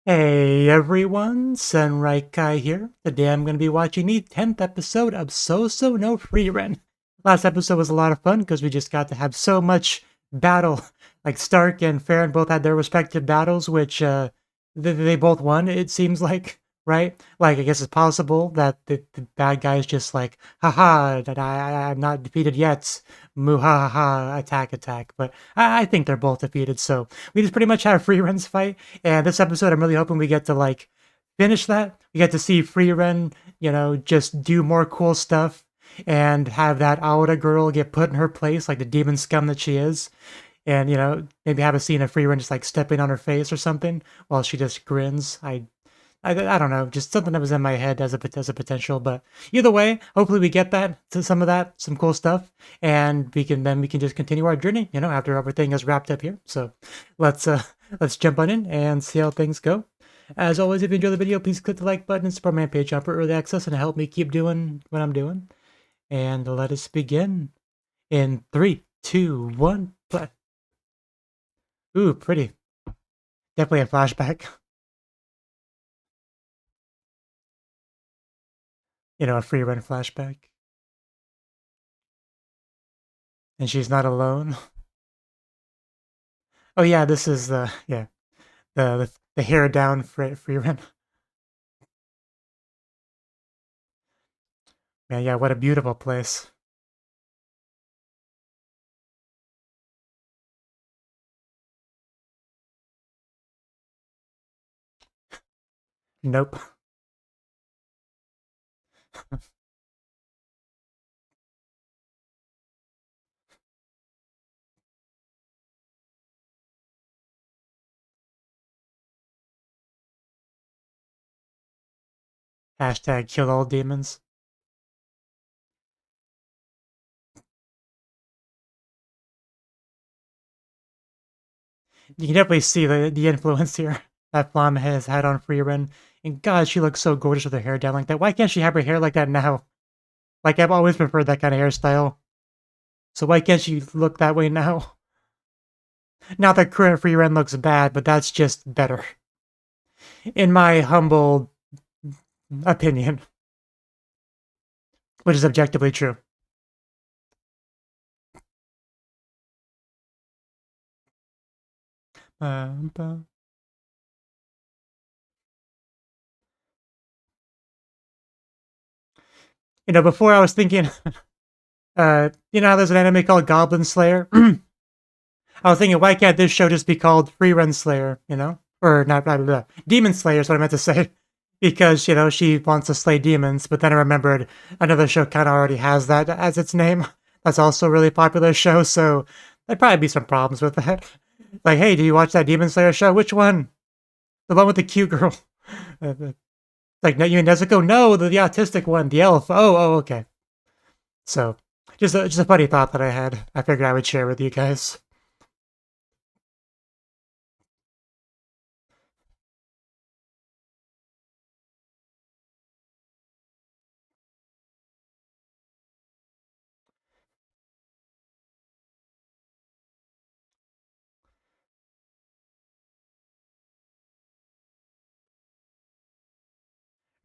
Hey everyone, Sunright Kai here. Today I'm going to be watching the 10th episode of Sousou no Frieren. Last episode was a lot of fun because we just got to have so much battle. Like Stark and Frieren both had their respective battles, which they both won, it seems like, right? Like, I guess it's possible that the bad guy is just like, haha, that I'm not defeated yet. Muhaha, attack, attack. But I think they're both defeated, so we just pretty much have Frieren's fight. And this episode, I'm really hoping we get to like finish that. We get to see Frieren, just do more cool stuff and have that Aura girl get put in her place, like the demon scum that she is. And maybe have a scene of Frieren just like stepping on her face or something while she just grins. I don't know, just something that was in my head as a potential. But either way, hopefully we get that to some of that, some cool stuff, and we can just continue our journey. After everything is wrapped up here. So let's uh let's jump on in and see how things go. As always, if you enjoy the video, please click the like button and support my Patreon for early access and help me keep doing what I'm doing. And let us begin in 3, 2, 1, play. Ooh, pretty. Definitely a flashback. A free run flashback. And she's not alone. Oh yeah, this is the hair down free run. Man, yeah, what a beautiful place. Nope. Hashtag kill all demons. You can definitely see the influence here that Flam has had on Frieren. And God, she looks so gorgeous with her hair down like that. Why can't she have her hair like that now? Like, I've always preferred that kind of hairstyle. So why can't she look that way now? Not that current Frieren looks bad, but that's just better. In my humble opinion, which is objectively true. Uh, Before I was thinking, how there's an anime called Goblin Slayer? I was thinking, why can't this show just be called Free Run Slayer, Or not, blah, blah, blah. Demon Slayer is what I meant to say. Because, she wants to slay demons, but then I remembered another show kind of already has that as its name. That's also a really popular show, so there'd probably be some problems with that. Like, hey, do you watch that Demon Slayer show? Which one? The one with the cute girl. Like, no, you and Nezuko? No, the autistic one, the elf. Oh, okay. So, just a funny thought that I had. I figured I would share with you guys.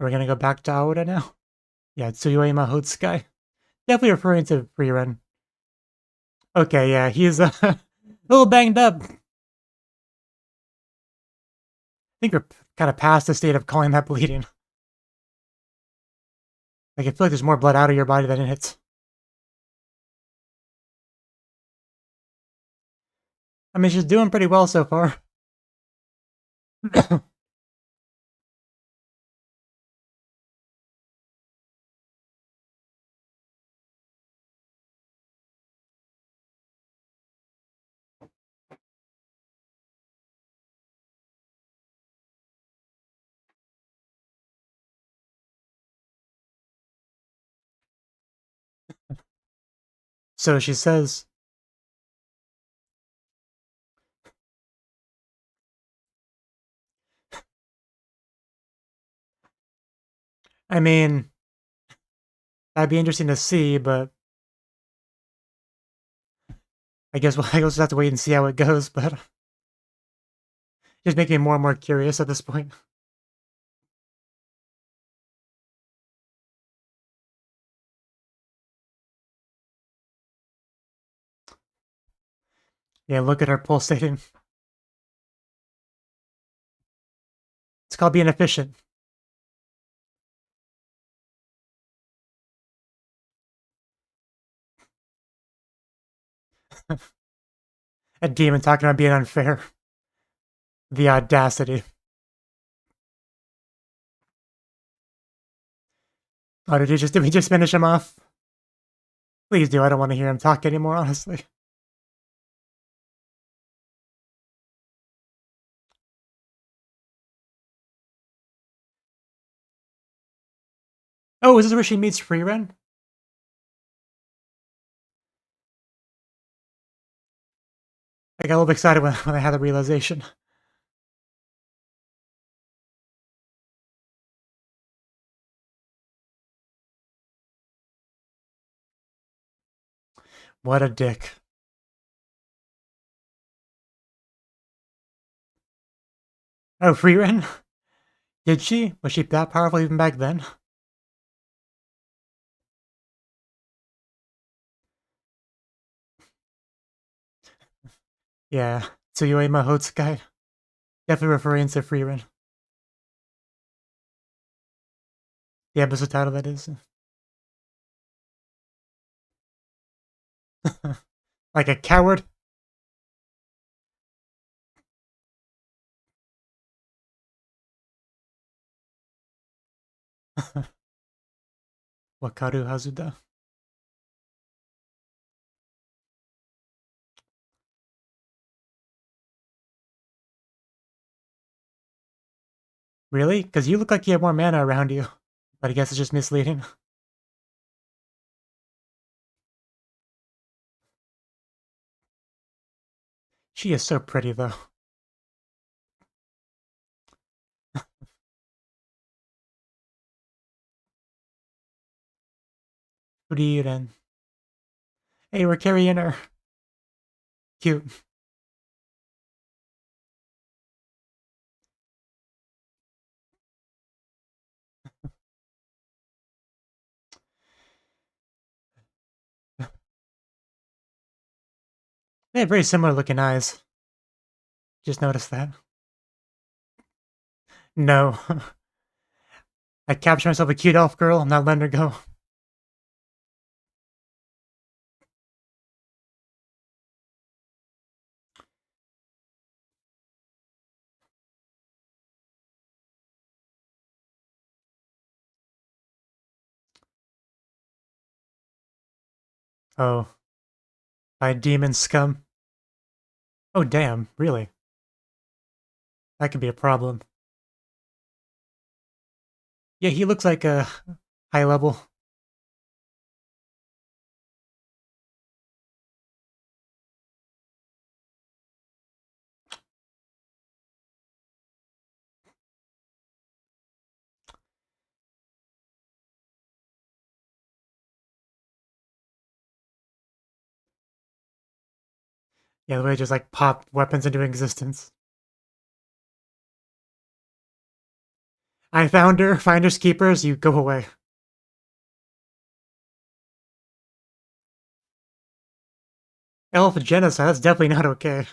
We're gonna go back to Aoda now. Yeah, Tsuyoe Mahotsukai. Definitely referring to Frieren. Okay, yeah, he's a little banged up. I think we're kind of past the state of calling that bleeding. Like, I feel like there's more blood out of your body than in it. I mean, she's doing pretty well so far. So she says, I mean, that'd be interesting to see, but I guess we'll just have to wait and see how it goes. But Just making me more and more curious at this point. Yeah, look at her pulsating. It's called being efficient. A demon talking about being unfair. The audacity. Oh, did we just finish him off? Please do. I don't want to hear him talk anymore, honestly. Oh, is this where she meets Frieren? I got a little bit excited when I had the realization. What a dick. Oh, Frieren? Did she? Was she that powerful even back then? Yeah. Tsuyoi Mahotsukai. Definitely referring to Frieren. The episode title, that is. Like a coward? Wakaru Hazuda. Really? Because you look like you have more mana around you. But I guess it's just misleading. She is so pretty, though. Frieren. Hey, we're carrying her. Cute. They have very similar looking eyes. Just noticed that. No. I captured myself a cute elf girl. I'm not letting her go. Oh. By demon scum. Oh, damn. Really? That could be a problem. Yeah, he looks like a high level. Yeah, the way they just like pop weapons into existence. I found her. Finders keepers. You go away. Elf genocide. That's definitely not okay.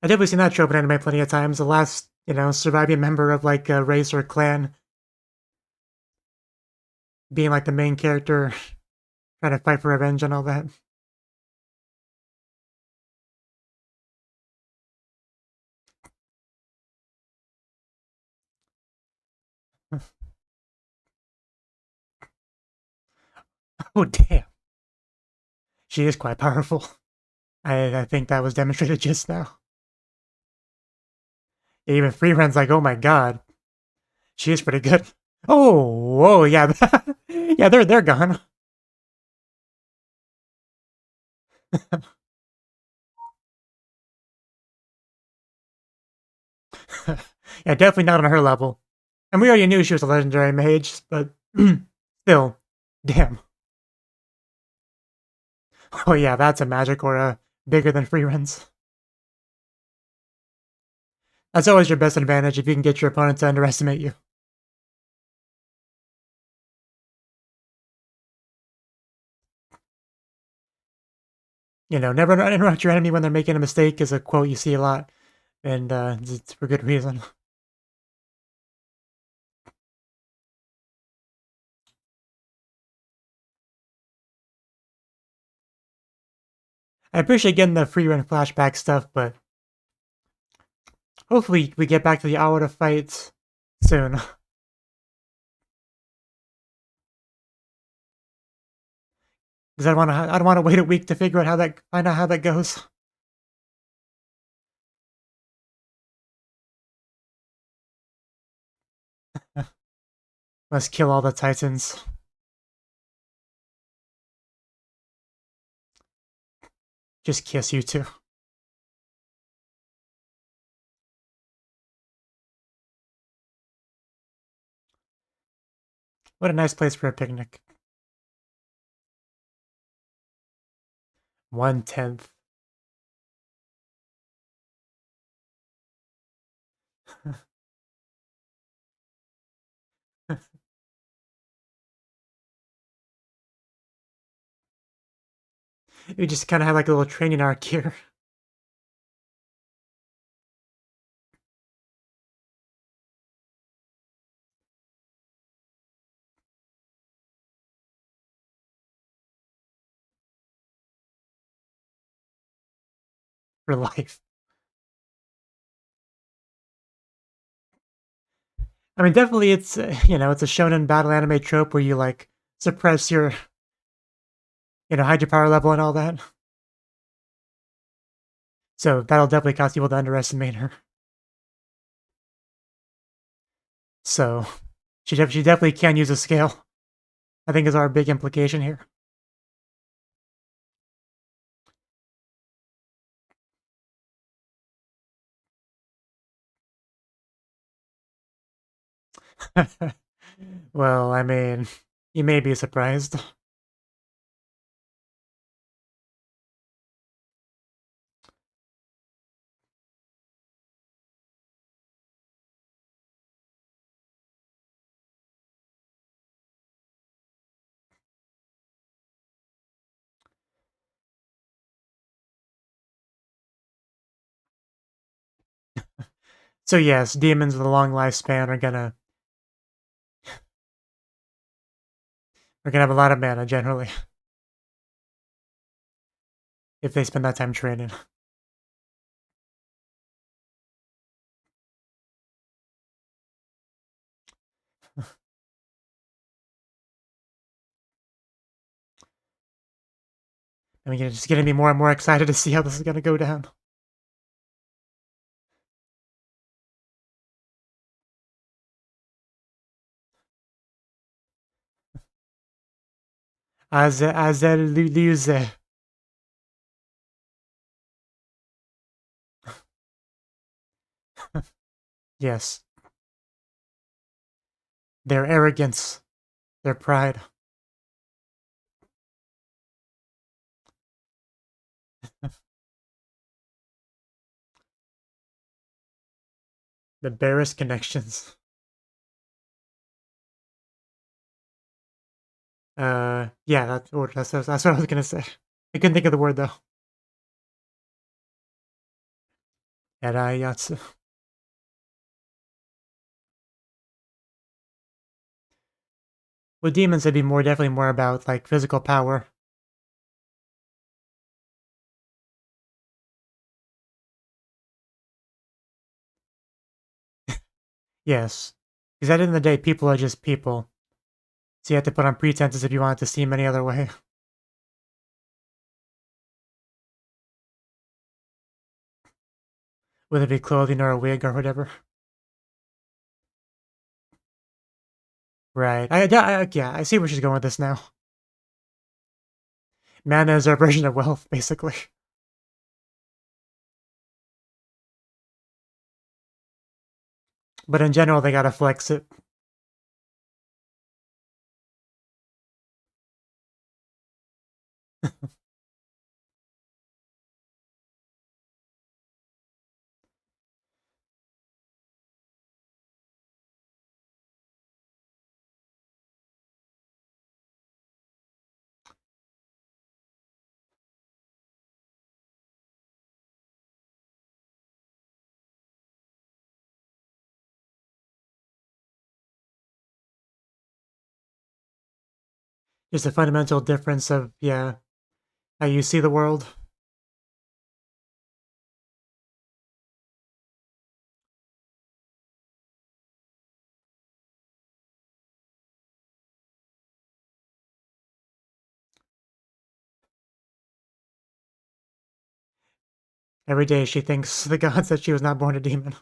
I've definitely seen that trope in anime plenty of times. The last, surviving member of like a race or clan being like the main character, trying to fight for revenge and all that. Oh damn, she is quite powerful. I think that was demonstrated just now. Even Freeren's like, oh my god, she is pretty good. Oh, whoa, yeah, yeah, they're gone. Yeah, definitely not on her level. And we already knew she was a legendary mage, but still, damn. Oh yeah, that's a magic or a bigger than Frieren's. That's always your best advantage if you can get your opponent to underestimate you. You know, never interrupt your enemy when they're making a mistake is a quote you see a lot, and it's for good reason. I appreciate getting the free run flashback stuff, but hopefully we get back to the hour of fights soon. Because I don't want to wait a week to figure out find out how that goes. Let's kill all the titans. Just kiss you two. What a nice place for a picnic. 1/10. We just kind of have like a little training arc here. For life. I mean, definitely it's, it's a shonen battle anime trope where you like suppress your, hide your power level and all that. So that'll definitely cause people to underestimate her. So she definitely can use a scale, I think is our big implication here. Well, I mean, you may be surprised. So yes, demons with a long lifespan are gonna have a lot of mana generally if they spend that time training. I mean, you're just getting me more and more excited to see how this is gonna go down. Lose. Yes, their arrogance, their pride. The barest connections. Yeah, that's what I was gonna say. I couldn't think of the word though. Erayatsu. With demons, it'd be definitely more about like physical power. Yes, because at the end of the day, people are just people. So you have to put on pretenses if you want it to seem any other way. Whether it be clothing or a wig or whatever. Right. Yeah, I see where she's going with this now. Mana is our version of wealth, basically. But in general, they gotta flex it. Just a fundamental difference of, yeah, how you see the world. Every day she thanks the gods that she was not born a demon.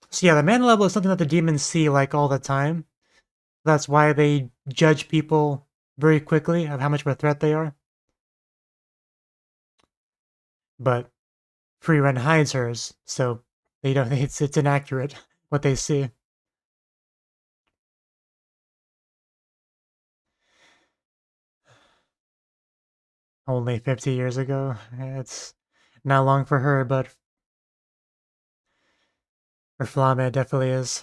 So yeah, the mana level is something that the demons see like all the time. That's why they judge people very quickly of how much of a threat they are. But Frieren hides hers, so they don't. It's inaccurate what they see. Only 50 years ago. It's not long for her, but for Flame it definitely is.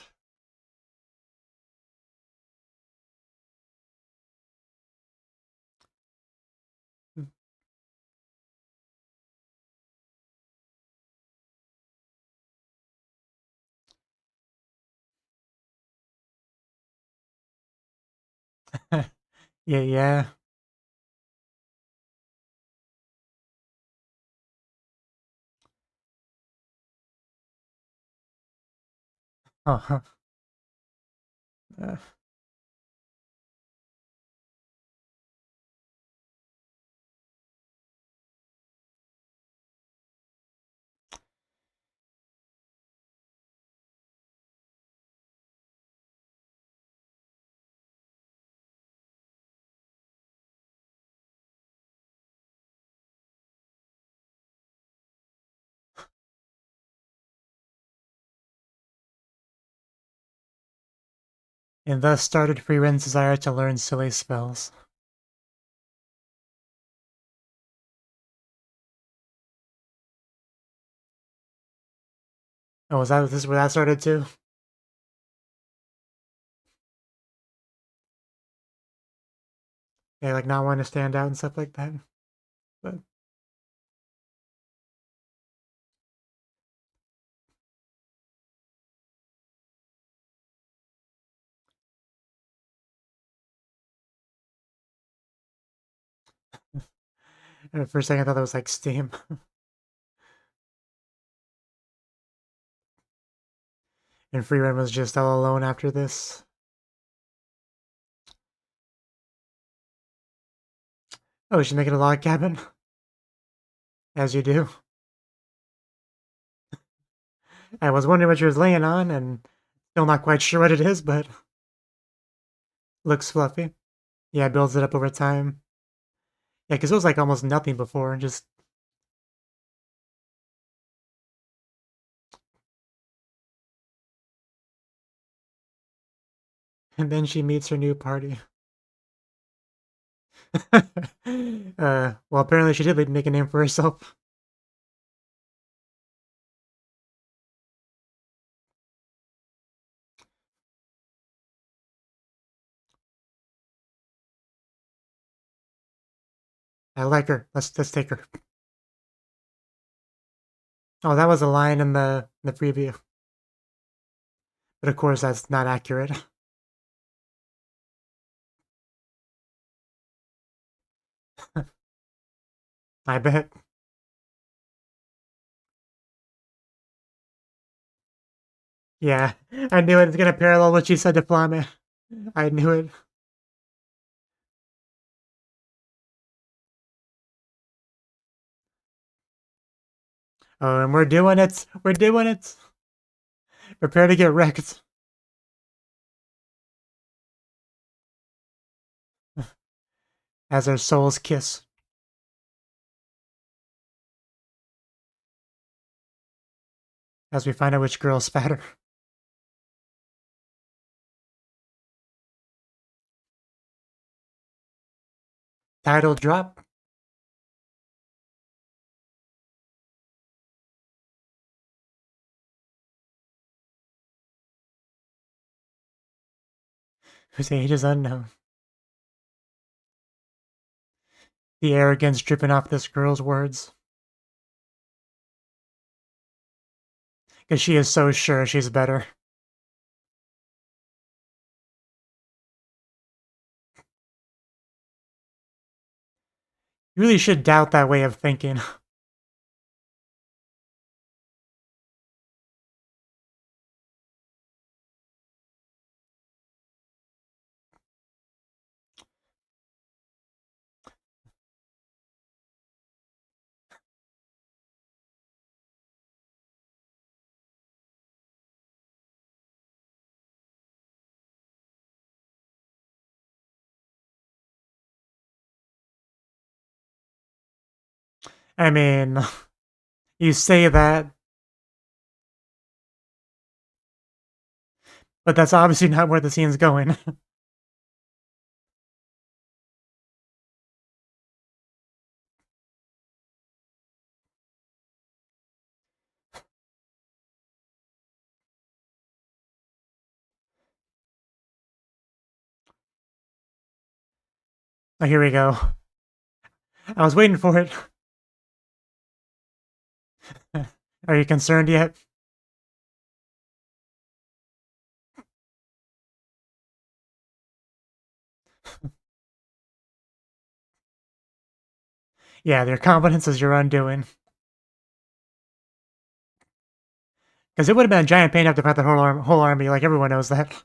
Yeah, yeah. Uh-huh. Uh, and thus started Frieren's desire to learn silly spells. Oh, was that this where that started too? They like not wanting to stand out and stuff like that. But for a second I thought that was like Steam. And Frieren was just all alone after this. Oh, she's making a log cabin, as you do. I was wondering what she was laying on, and still not quite sure what it is, but looks fluffy. Yeah, builds it up over time. Yeah, because it was like almost nothing before, just and then she meets her new party. Well, apparently she did make a name for herself. I like her. Let's take her. Oh, that was a line in the preview, but of course that's not accurate. I bet. Yeah, I knew it. It's gonna parallel what she said to Flame. I knew it. Oh, and we're doing it. We're doing it. Prepare to get wrecked. As our souls kiss. As we find out which girl's fatter. Title drop. Whose age is unknown. The arrogance dripping off this girl's words. Because she is so sure she's better. You really should doubt that way of thinking. I mean, you say that, but that's obviously not where the scene's going. Oh, here we go. I was waiting for it. Are you concerned yet? Yeah, their confidence is your undoing. Because it would have been a giant pain to have to fight the whole army, like everyone knows that.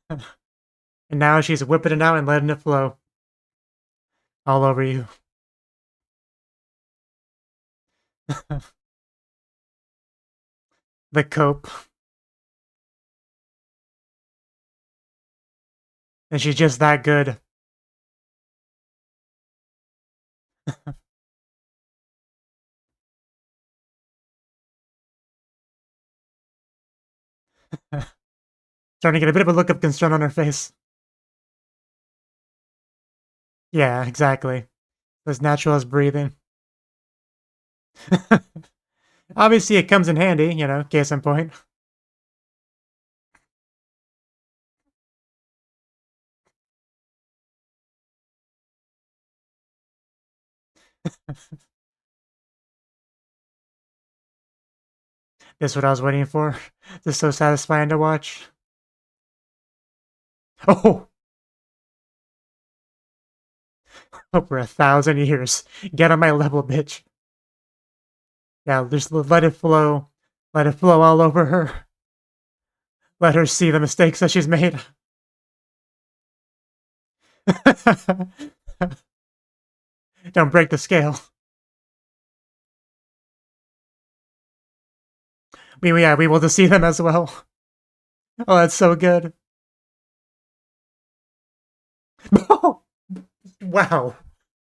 And now she's whipping it out and letting it flow. All over you. The cope. And she's just that good. Starting to get a bit of a look of concern on her face. Yeah, exactly. As natural as breathing. Obviously, it comes in handy, case in point. This is what I was waiting for. This is so satisfying to watch. Oh! Over 1,000 years. Get on my level, bitch. Yeah, just let it flow. Let it flow all over her. Let her see the mistakes that she's made. Don't break the scale. We will just see them as well. Oh, that's so good. Wow.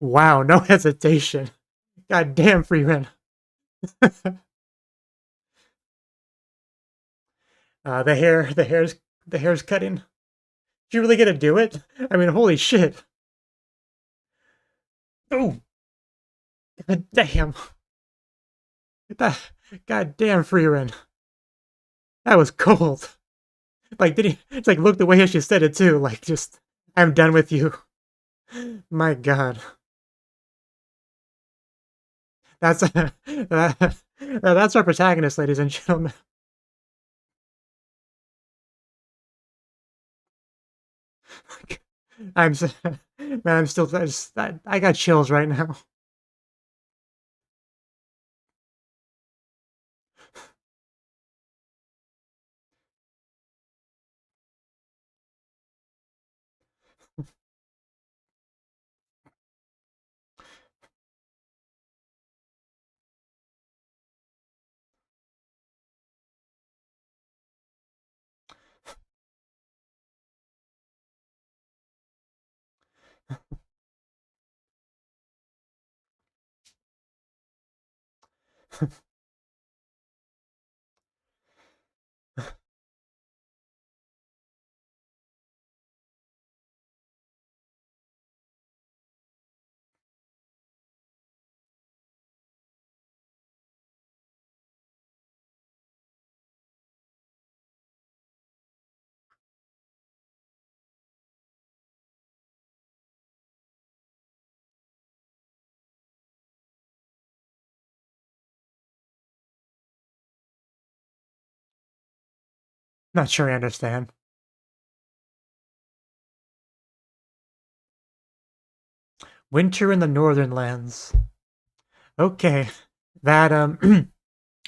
Wow, no hesitation. God damn, Frieren. The hair's cutting. Did you really get to do it? I mean, holy shit. Oh, god damn. That, god damn, Frieren. That was cold. Like, did he? It's like, look the way she said it too. Like, just, I'm done with you. My god. That's that's our protagonist, ladies and gentlemen. I'm man, I'm still I got chills right now. Not sure I understand. Winter in the Northern Lands. Okay. That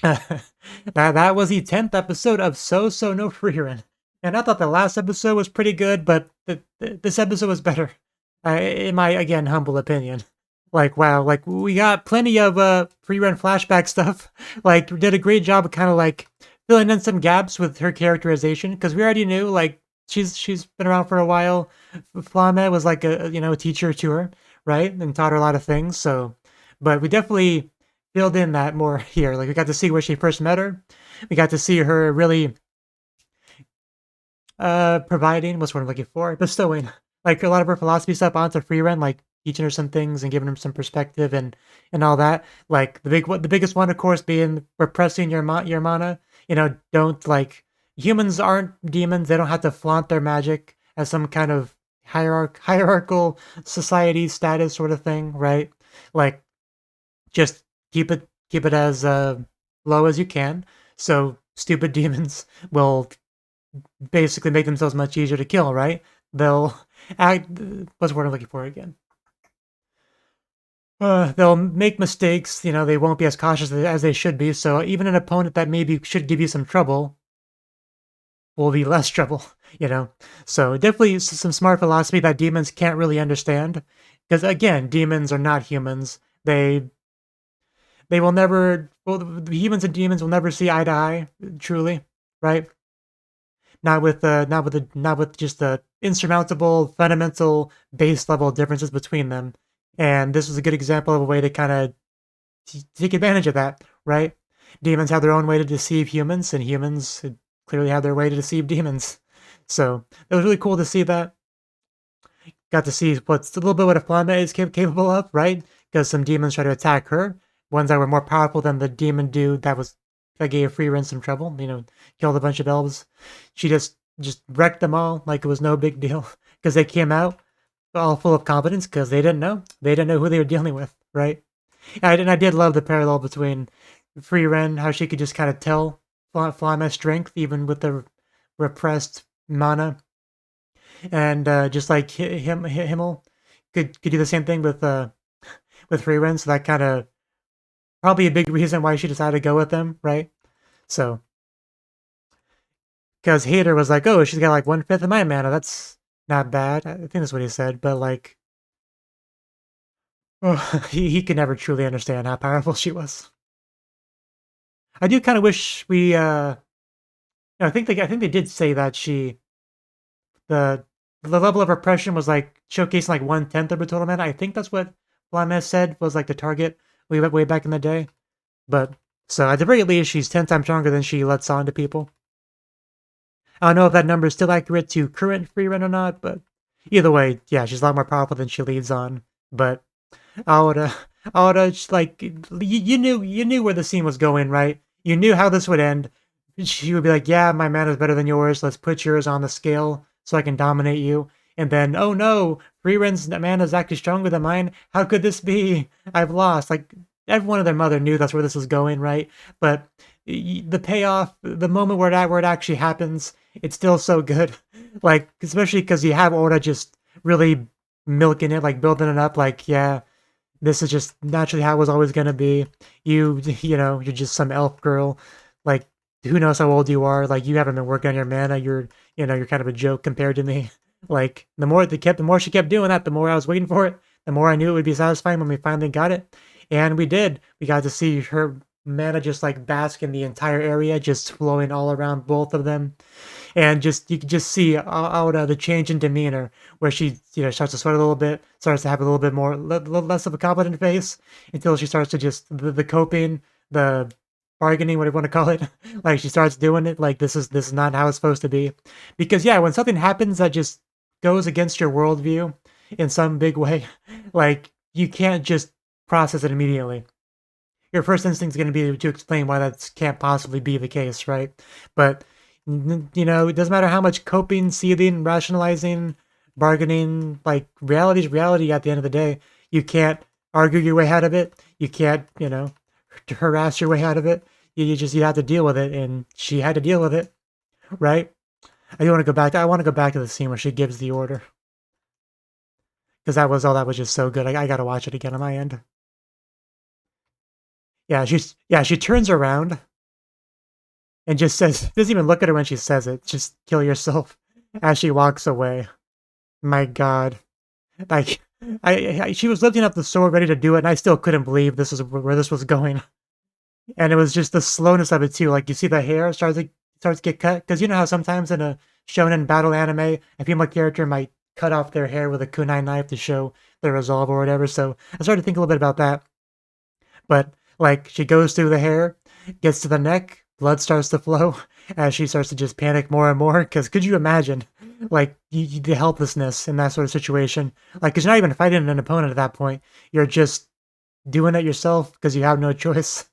that was the 10th episode of So No Frieren. And I thought the last episode was pretty good, but this episode was better. In my, again, humble opinion. Like, wow, like, we got plenty of Frieren flashback stuff. Like, did a great job of kind of, like, filling in some gaps with her characterization, because we already knew, like, she's been around for a while. Flame was, like, a teacher to her, right? And taught her a lot of things, so... But we definitely filled in that more here. Like, we got to see where she first met her. We got to see her really providing, what's what I'm looking for, bestowing like a lot of her philosophy stuff onto Frieren, like teaching her some things and giving her some perspective and all that. Like the biggest one, of course, being repressing your mana. You know, don't like humans aren't demons. They don't have to flaunt their magic as some kind of hierarchical society status sort of thing, right? Like just keep it as low as you can. So stupid demons will basically make themselves much easier to kill, right? They'll act. What's the word I'm looking for again? They'll make mistakes. You know, they won't be as cautious as they should be. So even an opponent that maybe should give you some trouble will be less trouble. You know, so definitely some smart philosophy that demons can't really understand, because again, demons are not humans. They will never. Well, the humans and demons will never see eye to eye. Truly, right? Not with just the insurmountable fundamental base level differences between them. And this was a good example of a way to kind of take advantage of that, right? Demons have their own way to deceive humans, and humans clearly have their way to deceive demons. So it was really cool to see that. Got to see what's a little bit what a Flame is capable of, right? Because some demons try to attack her, ones that were more powerful than the demon dude that gave Frieren some trouble. You know, killed a bunch of elves. She just wrecked them all like it was no big deal because they came out all full of confidence because they didn't know who they were dealing with, right? And I did love the parallel between Frieren, how she could just kind of tell Flame's strength even with the repressed mana, and just like Himmel could do the same thing with Frieren. So that kind of probably a big reason why she decided to go with them, right? So because Hater was like, oh, she's got like 1/5 of my mana. That's not bad. I think that's what he said. But like, oh, he could never truly understand how powerful she was. I do kind of wish we. I think they did say that the the level of oppression was like showcasing like 1/10 of her total mana. I think that's what Flames said was like the target way back in the day. But so at the very least, she's 10 times stronger than she lets on to people. I don't know if that number is still accurate to current free run or not, but either way, yeah, she's a lot more powerful than she leads on. But I would, uh, like you knew where the scene was going, right? You knew how this would end. She would be like, "Yeah, my mana's better than yours. Let's put yours on the scale so I can dominate you." And then, oh no, Freeren's mana is actually stronger than mine. How could this be? I've lost. Like everyone and their mother knew that's where this was going, right? But the payoff, the moment where it actually happens, it's still so good. Like especially because you have Ora just really milking it, like building it up. Like yeah, this is just naturally how it was always gonna be. You know, you're just some elf girl. Like who knows how old you are? Like you haven't been working on your mana. You're kind of a joke compared to me. Like the more she kept doing that, the more I was waiting for it. The more I knew it would be satisfying when we finally got it, and we did. We got to see her mana just like bask in the entire area, just flowing all around both of them, and just you can just see out the change in demeanor where she starts to sweat a little bit, starts to have a little bit more less of a confident face until she starts to just the coping, the bargaining, whatever you want to call it. Like she starts doing it like this is not how it's supposed to be, because yeah, when something happens that just goes against your worldview in some big way, like you can't just process it immediately. Your first instinct is going to be to explain why that can't possibly be the case, right? But it doesn't matter how much coping, seething, rationalizing, bargaining. Like reality is reality. At the end of the day, you can't argue your way out of it. You can't, harass your way out of it. You have to deal with it, and she had to deal with it. right? I do want to go back. I want to go back to the scene where she gives the order because that was just so good. I got to watch it again on my end. Yeah, she turns around and just says, doesn't even look at her when she says it. Just kill yourself as she walks away. My God, like she was lifting up the sword, ready to do it, and I still couldn't believe this was where this was going. And it was just the slowness of it too. Like you see the hair starts to get cut because you know how sometimes in a shonen battle anime, a female character might cut off their hair with a kunai knife to show their resolve or whatever. So I started to think a little bit about that. But like she goes through the hair, gets to the neck, blood starts to flow as she starts to just panic more and more. Because could you imagine, like the helplessness in that sort of situation? Like, because you're not even fighting an opponent at that point. You're just doing it yourself because you have no choice.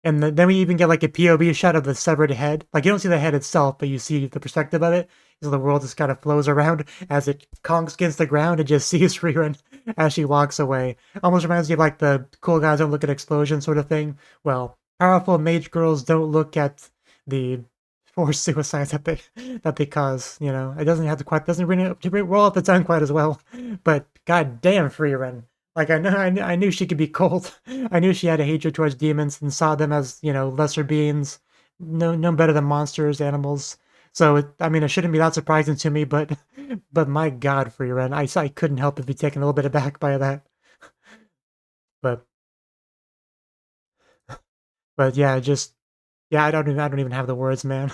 And then we even get like a POV shot of the severed head. Like you don't see the head itself, but you see the perspective of it. So the world just kind of flows around as it conks against the ground and just sees Frieren as she walks away. Almost reminds me of like the cool guys don't look at explosions sort of thing. Well, powerful mage girls don't look at the forced suicides that they cause. You know, it doesn't have to quite doesn't roll off the tongue quite as well. But god damn, Frieren. Like I knew she could be cold. I knew she had a hatred towards demons and saw them as lesser beings, no better than monsters, animals. So I mean, it shouldn't be that surprising to me. But my God, Frieren, I couldn't help but be taken a little bit aback by that. But yeah, just yeah, I don't even have the words, man.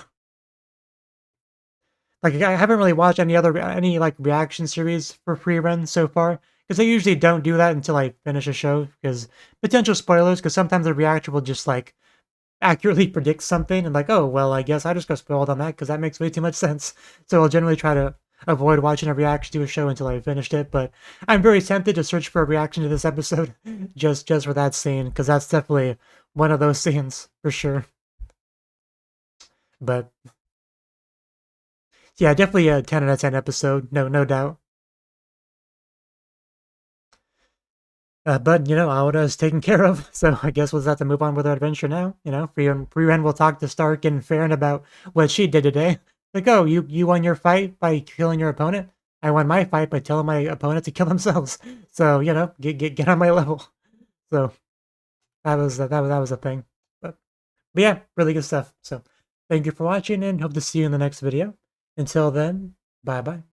Like I haven't really watched any like reaction series for Frieren so far because I usually don't do that until I finish a show because potential spoilers. Because sometimes the reactor will just like accurately predict something and like, oh well, I guess I just got spoiled on that because that makes way too much sense. So I'll generally try to avoid watching a reaction to a show until I finished it. But I'm very tempted to search for a reaction to this episode just for that scene because that's definitely one of those scenes for sure. But yeah, definitely a 10 out of 10 episode, no doubt. But Aoda is taken care of, so I guess we'll just have to move on with our adventure now. Frieren will talk to Stark and Farron about what she did today. Like, oh, you won your fight by killing your opponent. I won my fight by telling my opponent to kill themselves. So get on my level. So that was a thing. But yeah, really good stuff. So thank you for watching, and hope to see you in the next video. Until then, bye bye.